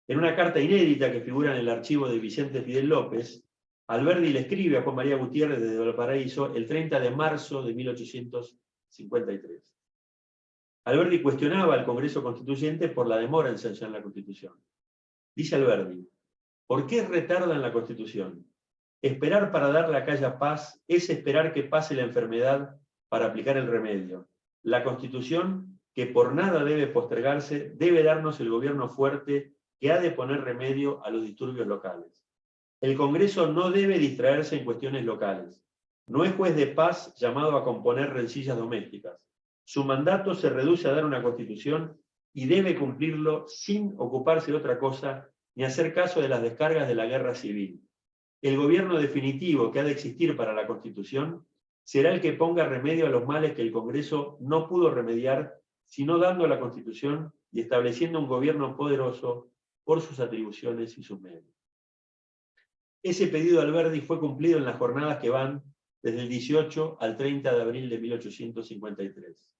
En una carta inédita que figura en el archivo de Vicente Fidel López, Alberdi le escribe a Juan María Gutiérrez desde Valparaíso el 30 de marzo de 1853. Alberdi cuestionaba al Congreso Constituyente por la demora en sancionar la Constitución. Dice Alberdi, ¿por qué retardan la Constitución? Esperar para dar la calle a paz es esperar que pase la enfermedad para aplicar el remedio. La Constitución, que por nada debe postergarse, debe darnos el gobierno fuerte que ha de poner remedio a los disturbios locales. El Congreso no debe distraerse en cuestiones locales. No es juez de paz llamado a componer rencillas domésticas. Su mandato se reduce a dar una Constitución y debe cumplirlo sin ocuparse de otra cosa ni hacer caso de las descargas de la guerra civil. El gobierno definitivo que ha de existir para la Constitución será el que ponga remedio a los males que el Congreso no pudo remediar, sino dando a la Constitución y estableciendo un gobierno poderoso por sus atribuciones y sus medios. Ese pedido de Alberdi fue cumplido en las jornadas que van desde el 18 al 30 de abril de 1853.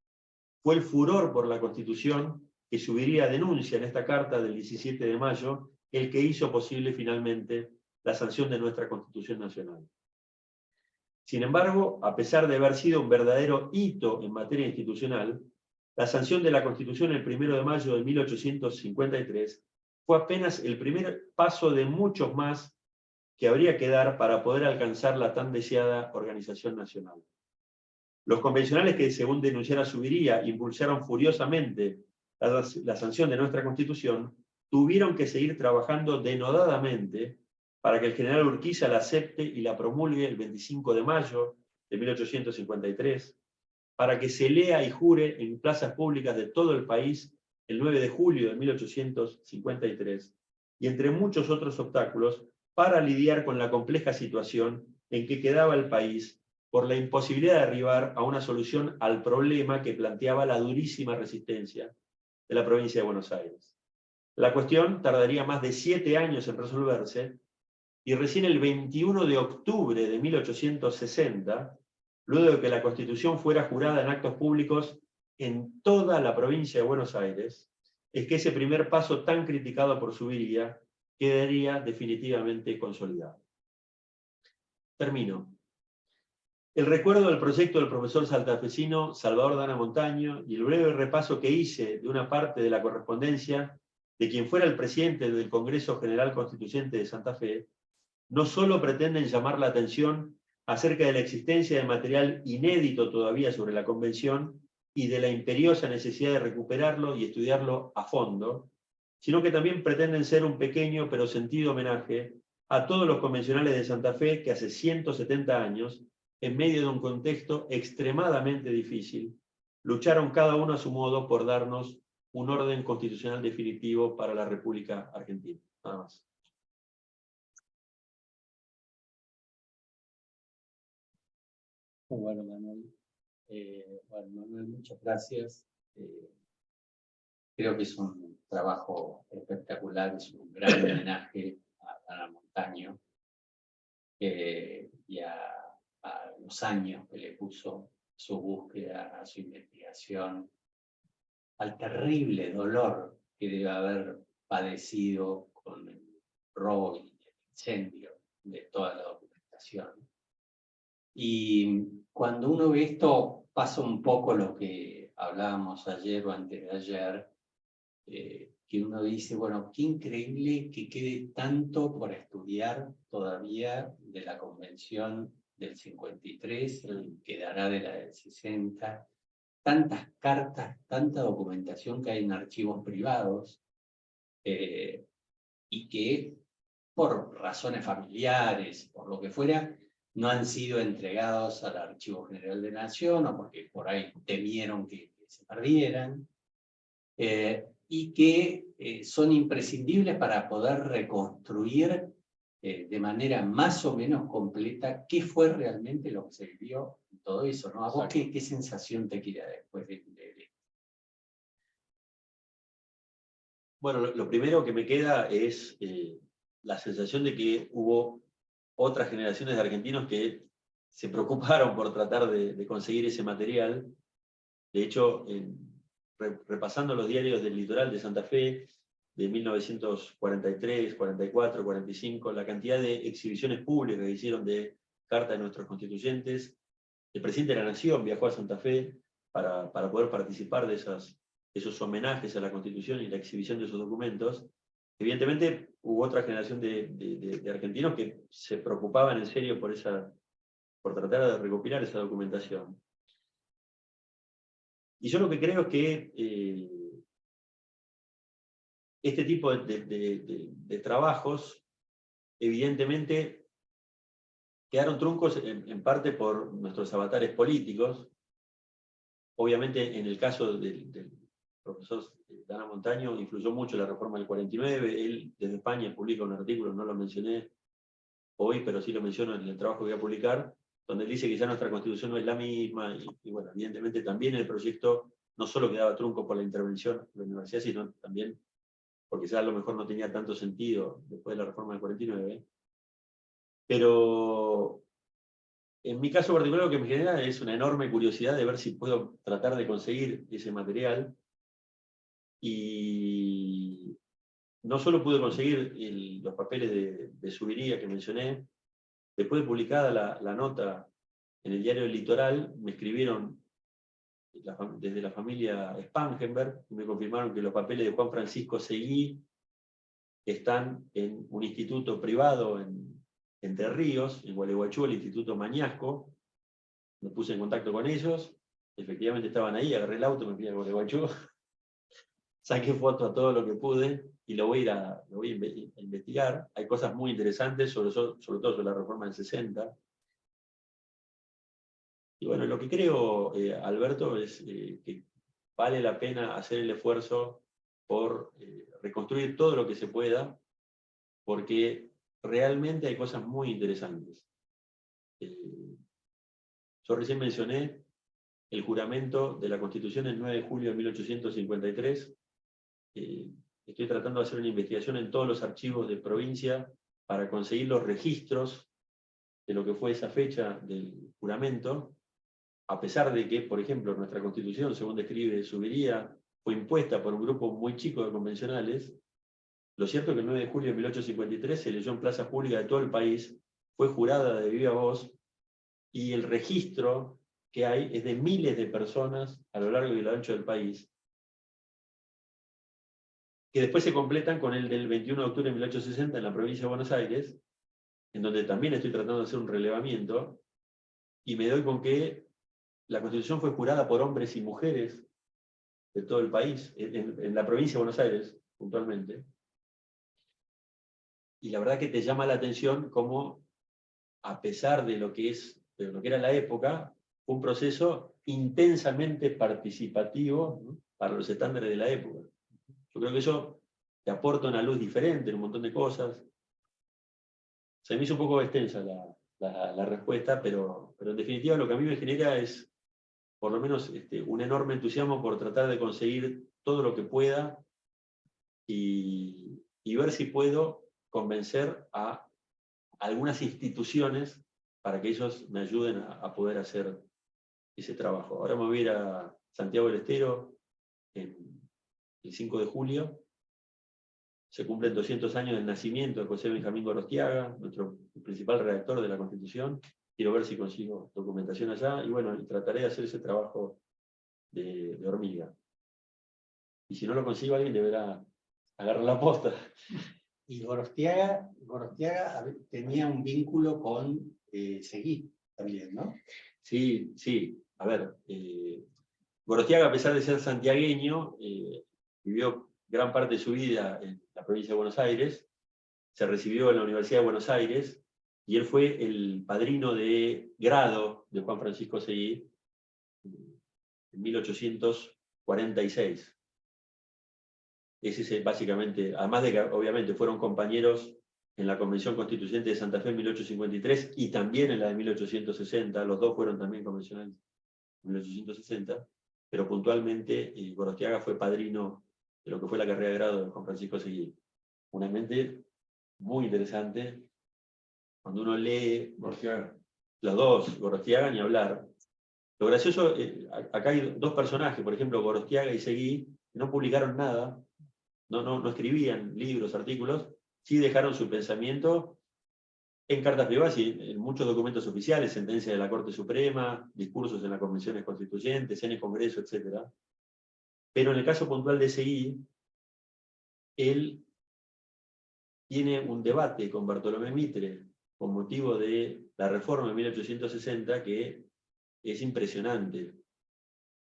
Fue el furor por la Constitución que Zuviría denuncia en esta carta del 17 de mayo, el que hizo posible finalmente la sanción de nuestra Constitución Nacional. Sin embargo, a pesar de haber sido un verdadero hito en materia institucional, la sanción de la Constitución el 1 de mayo de 1853 fue apenas el primer paso de muchos más que habría que dar para poder alcanzar la tan deseada organización nacional. Los convencionales que, según denunciara Zuviría, impulsaron furiosamente la sanción de nuestra Constitución, tuvieron que seguir trabajando denodadamente para que el general Urquiza la acepte y la promulgue el 25 de mayo de 1853, para que se lea y jure en plazas públicas de todo el país el 9 de julio de 1853, y entre muchos otros obstáculos, para lidiar con la compleja situación en que quedaba el país por la imposibilidad de arribar a una solución al problema que planteaba la durísima resistencia de la provincia de Buenos Aires. La cuestión tardaría más de 7 años en resolverse, y recién el 21 de octubre de 1860, luego de que la Constitución fuera jurada en actos públicos en toda la provincia de Buenos Aires, es que ese primer paso tan criticado por Zuviría quedaría definitivamente consolidado. Termino. El recuerdo del proyecto del profesor santafesino Salvador Dana Montaño y el breve repaso que hice de una parte de la correspondencia de quien fuera el presidente del Congreso General Constituyente de Santa Fe, no solo pretenden llamar la atención acerca de la existencia de material inédito todavía sobre la Convención y de la imperiosa necesidad de recuperarlo y estudiarlo a fondo, sino que también pretenden ser un pequeño pero sentido homenaje a todos los convencionales de Santa Fe que hace 170 años, en medio de un contexto extremadamente difícil, lucharon cada uno a su modo por darnos un orden constitucional definitivo para la República Argentina. Nada más. Muy bueno, Manuel. Manuel, muchas gracias. Creo que es un trabajo espectacular, es un gran homenaje a Dana Montaño y a los años que le puso su búsqueda, a su investigación, al terrible dolor que debe haber padecido con el robo y el incendio de toda la documentación. Y cuando uno ve esto, pasa un poco lo que hablábamos ayer o antes de ayer, que uno dice, bueno, qué increíble que quede tanto por estudiar todavía de la Convención del 53, quedará de la del 60, tantas cartas, tanta documentación que hay en archivos privados, y que por razones familiares, por lo que fuera, no han sido entregados al Archivo General de la Nación, o porque por ahí temieron que se perdieran, y que son imprescindibles para poder reconstruir de manera más o menos completa qué fue realmente lo que se vivió en todo eso, ¿no? ¿A vos qué sensación te queda después de Bueno, lo primero que me queda es la sensación de que hubo otras generaciones de argentinos que se preocuparon por tratar de conseguir ese material. De hecho, repasando los diarios del litoral de Santa Fe, de 1943, 44, 45, la cantidad de exhibiciones públicas que hicieron de Carta de nuestros constituyentes, el presidente de la Nación viajó a Santa Fe para poder participar de esos homenajes a la Constitución y la exhibición de esos documentos. Evidentemente hubo otra generación de argentinos que se preocupaban en serio por tratar de recopilar esa documentación. Y yo lo que creo es que este tipo de trabajos, evidentemente, quedaron truncos en parte por nuestros avatares políticos. Obviamente, en el caso del profesor Dana Montaño, influyó mucho la reforma del 49. Él, desde España, publica un artículo, no lo mencioné hoy, pero sí lo menciono en el trabajo que voy a publicar, donde él dice que ya nuestra Constitución no es la misma, y bueno, evidentemente también el proyecto no solo quedaba trunco por la intervención de la universidad, sino también porque ya a lo mejor no tenía tanto sentido después de la reforma del 49. Pero en mi caso particular lo que me genera es una enorme curiosidad de ver si puedo tratar de conseguir ese material. Y no solo pude conseguir los papeles de Subiría que mencioné, después de publicada la nota en el diario El Litoral, me escribieron desde la familia Spangenberg y me confirmaron que los papeles de Juan Francisco Seguí están en un instituto privado en Entre Ríos, en Gualeguaychú, el Instituto Mañasco. Me puse en contacto con ellos, efectivamente estaban ahí, agarré el auto, me fui a Gualeguaychú, saqué fotos a todo lo que pude y lo voy a investigar. Hay cosas muy interesantes, sobre todo sobre la reforma del 60. Y bueno, lo que creo, Alberto, es que vale la pena hacer el esfuerzo por reconstruir todo lo que se pueda, porque realmente hay cosas muy interesantes. Yo recién mencioné el juramento de la Constitución el 9 de julio de 1853. Estoy tratando de hacer una investigación en todos los archivos de provincia para conseguir los registros de lo que fue esa fecha del juramento, a pesar de que, por ejemplo, nuestra Constitución, según describe Subiría, fue impuesta por un grupo muy chico de convencionales. Lo cierto es que el 9 de julio de 1853 se leyó en plazas públicas de todo el país, fue jurada de viva voz, y el registro que hay es de miles de personas a lo largo y a lo ancho del país, que después se completan con el del 21 de octubre de 1860 en la provincia de Buenos Aires, en donde también estoy tratando de hacer un relevamiento, y me doy con que la Constitución fue jurada por hombres y mujeres de todo el país, en la provincia de Buenos Aires, puntualmente. Y la verdad que te llama la atención cómo, a pesar de lo que era la época, fue un proceso intensamente participativo, ¿no?, para los estándares de la época. Yo creo que eso te aporta una luz diferente en un montón de cosas. Se me hizo un poco extensa la respuesta, pero en definitiva lo que a mí me genera es, por lo menos, un enorme entusiasmo por tratar de conseguir todo lo que pueda y ver si puedo convencer a algunas instituciones para que ellos me ayuden a poder hacer ese trabajo. Ahora me voy a ir a Santiago del Estero el 5 de julio. Se cumplen 200 años del nacimiento de José Benjamín Gorostiaga, nuestro principal redactor de la Constitución. Quiero ver si consigo documentación allá y bueno, trataré de hacer ese trabajo de hormiga. Y si no lo consigo, alguien deberá agarrar la posta. Y Gorostiaga tenía un vínculo con Seguí también, ¿no? Sí, sí. A ver, Gorostiaga, a pesar de ser santiagueño, vivió gran parte de su vida en la provincia de Buenos Aires, se recibió en la Universidad de Buenos Aires, y él fue el padrino de grado de Juan Francisco Seguí en 1846. Ese es básicamente, además de que obviamente fueron compañeros en la Convención Constituyente de Santa Fe en 1853 y también en la de 1860, los dos fueron también convencionales en 1860, pero puntualmente Gorostiaga fue padrino de lo que fue la carrera de grado de Juan Francisco Seguí. Una mente muy interesante. Cuando uno lee los dos, Gorostiaga ni hablar. Lo gracioso, acá hay dos personajes, por ejemplo, Gorostiaga y Seguí, que no publicaron nada, no escribían libros, artículos, sí dejaron su pensamiento en cartas privadas y en muchos documentos oficiales, sentencias de la Corte Suprema, discursos en las convenciones constituyentes, en el Congreso, etc. Pero en el caso puntual de Seguí, él tiene un debate con Bartolomé Mitre con motivo de la reforma de 1860 que es impresionante.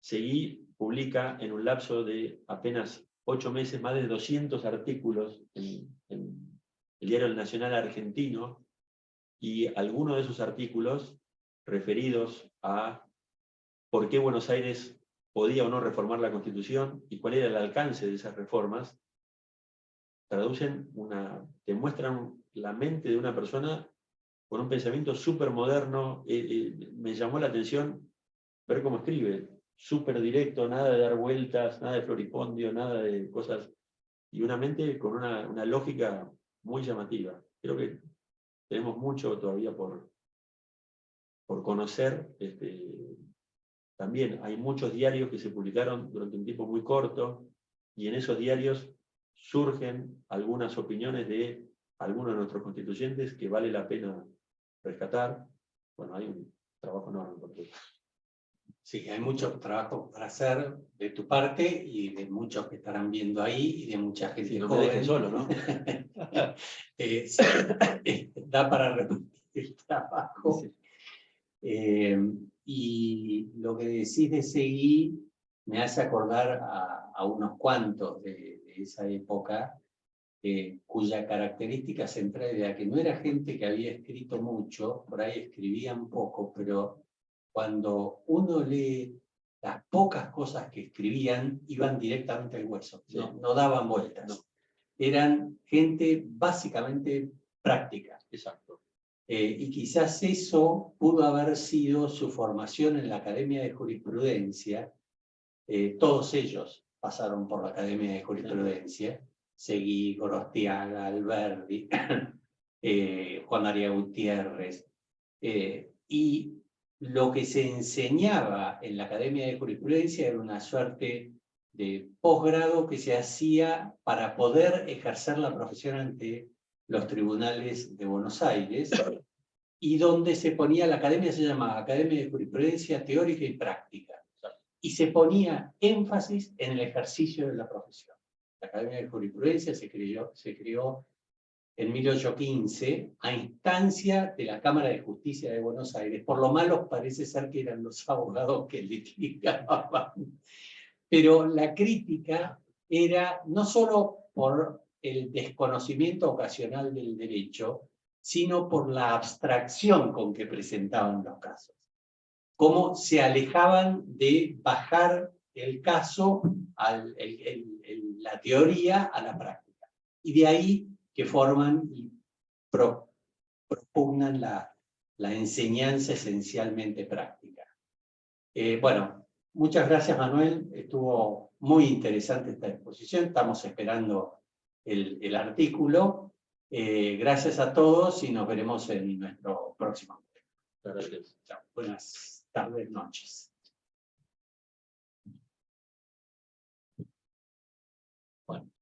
Seguí publica en un lapso de apenas 8 meses más de 200 artículos en el diario El Nacional argentino, y algunos de esos artículos referidos a por qué Buenos Aires podía o no reformar la Constitución y cuál era el alcance de esas reformas, demuestran la mente de una persona con un pensamiento súper moderno. Me llamó la atención ver cómo escribe, súper directo, nada de dar vueltas, nada de floripondio, nada de cosas, y una mente con una lógica muy llamativa. Creo que tenemos mucho todavía por conocer. También hay muchos diarios que se publicaron durante un tiempo muy corto, y en esos diarios surgen algunas opiniones de algunos de nuestros constituyentes que vale la pena rescatar. Bueno, hay un trabajo enorme por eso. Sí, hay mucho trabajo para hacer de tu parte y de muchos que estarán viendo ahí y de mucha gente Sí, no joven. me dejen solo, ¿no? Sí, da para repetir el trabajo. Sí. Y lo que decís de seguir me hace acordar a unos cuantos de esa época, cuya característica central era que no era gente que había escrito mucho, por ahí escribían poco, pero cuando uno lee las pocas cosas que escribían, iban directamente al hueso, Sí. no daban vueltas. No. Eran gente básicamente práctica. Exacto. Y quizás eso pudo haber sido su formación en la Academia de Jurisprudencia. Todos ellos pasaron por la Academia de Jurisprudencia. Seguí, Gorostiaga, Alberdi, Juan María Gutiérrez. Y lo que se enseñaba en la Academia de Jurisprudencia era una suerte de posgrado que se hacía para poder ejercer la profesión ante los tribunales de Buenos Aires, y donde se ponía, la academia se llamaba Academia de Jurisprudencia Teórica y Práctica, y se ponía énfasis en el ejercicio de la profesión. La Academia de Jurisprudencia se creó en 1815 a instancia de la Cámara de Justicia de Buenos Aires. Por lo malo parece ser que eran los abogados que litigaban. Pero la crítica era no solo por el desconocimiento ocasional del derecho, sino por la abstracción con que presentaban los casos. Cómo se alejaban de bajar el caso, la teoría, a la práctica. Y de ahí que forman y propugnan la enseñanza esencialmente práctica. Bueno, muchas gracias, Manuel. Estuvo muy interesante esta exposición. Estamos esperando el artículo. Gracias a todos y nos veremos en nuestro próximo. Gracias. Chao. Buenas tardes, noches. Bueno.